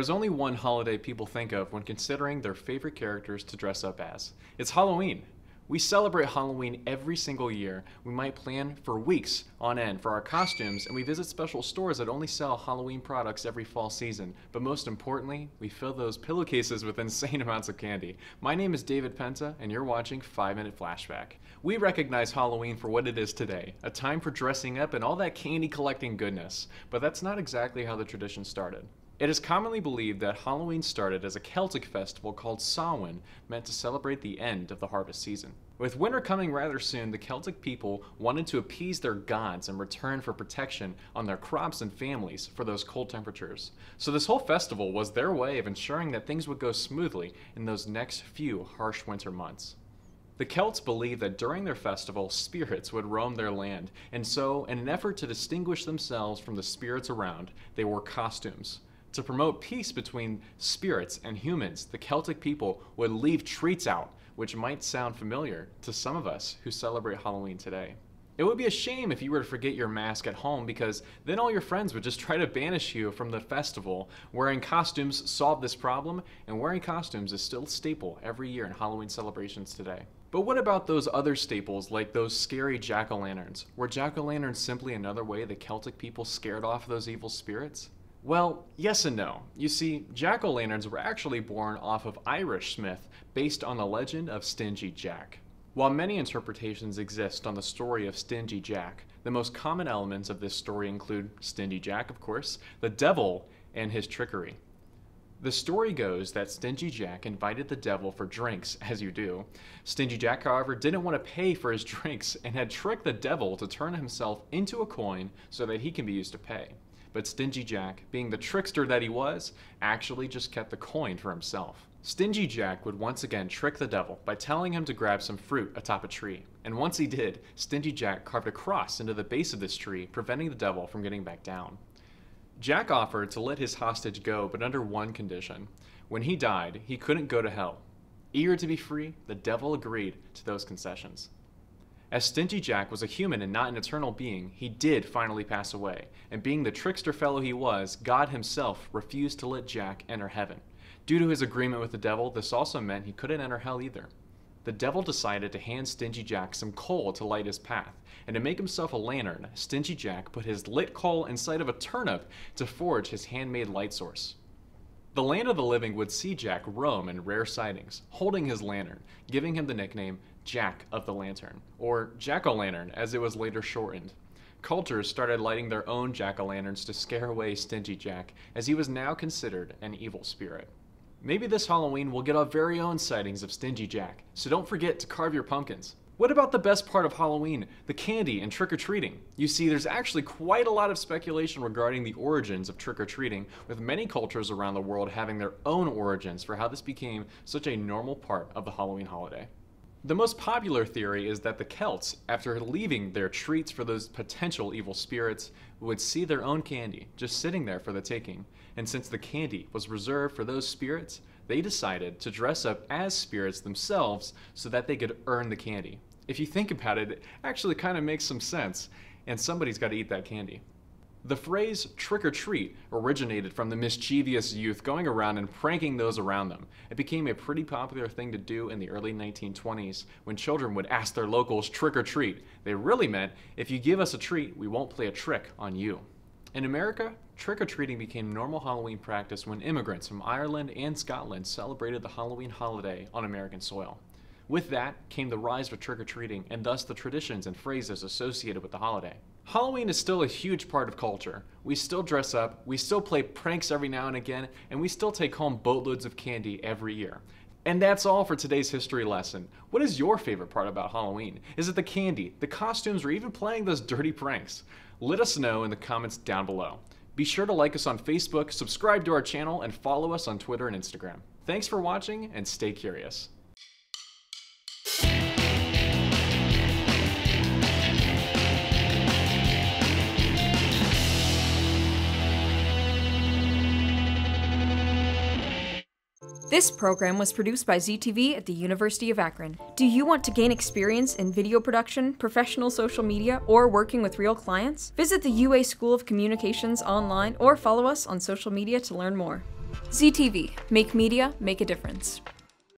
There's only one holiday people think of when considering their favorite characters to dress up as. It's Halloween. We celebrate Halloween every single year. We might plan for weeks on end for our costumes, and we visit special stores that only sell Halloween products every fall season. But most importantly, we fill those pillowcases with insane amounts of candy. My name is David Penta, and you're watching 5-Minute Flashback. We recognize Halloween for what it is today, a time for dressing up and all that candy collecting goodness. But that's not exactly how the tradition started. It is commonly believed that Halloween started as a Celtic festival called Samhain, meant to celebrate the end of the harvest season. With winter coming rather soon, the Celtic people wanted to appease their gods in return for protection on their crops and families for those cold temperatures. So this whole festival was their way of ensuring that things would go smoothly in those next few harsh winter months. The Celts believed that during their festival, spirits would roam their land, and so, in an effort to distinguish themselves from the spirits around, they wore costumes. To promote peace between spirits and humans, the Celtic people would leave treats out, which might sound familiar to some of us who celebrate Halloween today. It would be a shame if you were to forget your mask at home, because then all your friends would just try to banish you from the festival. Wearing costumes solved this problem, and wearing costumes is still a staple every year in Halloween celebrations today. But what about those other staples, like those scary jack-o'-lanterns? Were jack-o'-lanterns simply another way the Celtic people scared off those evil spirits? Well, yes and no. You see, jack-o'-lanterns were actually born off of Irish myth based on the legend of Stingy Jack. While many interpretations exist on the story of Stingy Jack, the most common elements of this story include Stingy Jack, of course, the devil, and his trickery. The story goes that Stingy Jack invited the devil for drinks, as you do. Stingy Jack, however, didn't want to pay for his drinks and had tricked the devil to turn himself into a coin so that he can be used to pay. But Stingy Jack, being the trickster that he was, actually just kept the coin for himself. Stingy Jack would once again trick the devil by telling him to grab some fruit atop a tree. And once he did, Stingy Jack carved a cross into the base of this tree, preventing the devil from getting back down. Jack offered to let his hostage go, but under one condition. When he died, he couldn't go to hell. Eager to be free, the devil agreed to those concessions. As Stingy Jack was a human and not an eternal being, he did finally pass away, and being the trickster fellow he was, God himself refused to let Jack enter heaven. Due to his agreement with the devil, this also meant he couldn't enter hell either. The devil decided to hand Stingy Jack some coal to light his path, and to make himself a lantern, Stingy Jack put his lit coal inside of a turnip to forge his handmade light source. The land of the living would see Jack roam in rare sightings, holding his lantern, giving him the nickname Jack of the Lantern, or Jack-o'-lantern as it was later shortened. Cultures started lighting their own jack-o'-lanterns to scare away Stingy Jack, as he was now considered an evil spirit. Maybe this Halloween we'll get our very own sightings of Stingy Jack, so don't forget to carve your pumpkins. What about the best part of Halloween, the candy and trick-or-treating? You see, there's actually quite a lot of speculation regarding the origins of trick-or-treating, with many cultures around the world having their own origins for how this became such a normal part of the Halloween holiday. The most popular theory is that the Celts, after leaving their treats for those potential evil spirits, would see their own candy just sitting there for the taking. And since the candy was reserved for those spirits, they decided to dress up as spirits themselves so that they could earn the candy. If you think about it, it actually kind of makes some sense, and somebody's got to eat that candy. The phrase trick or treat originated from the mischievous youth going around and pranking those around them. It became a pretty popular thing to do in the early 1920s when children would ask their locals trick or treat. They really meant, if you give us a treat, we won't play a trick on you. In America, trick-or-treating became normal Halloween practice when immigrants from Ireland and Scotland celebrated the Halloween holiday on American soil. With that came the rise of trick-or-treating and thus the traditions and phrases associated with the holiday. Halloween is still a huge part of culture. We still dress up, we still play pranks every now and again, and we still take home boatloads of candy every year. And that's all for today's history lesson. What is your favorite part about Halloween? Is it the candy, the costumes, or even playing those dirty pranks? Let us know in the comments down below. Be sure to like us on Facebook, subscribe to our channel, and follow us on Twitter and Instagram. Thanks for watching, and stay curious. This program was produced by ZTV at the University of Akron. Do you want to gain experience in video production, professional social media, or working with real clients? Visit the UA School of Communications online or follow us on social media to learn more. ZTV, make media, make a difference.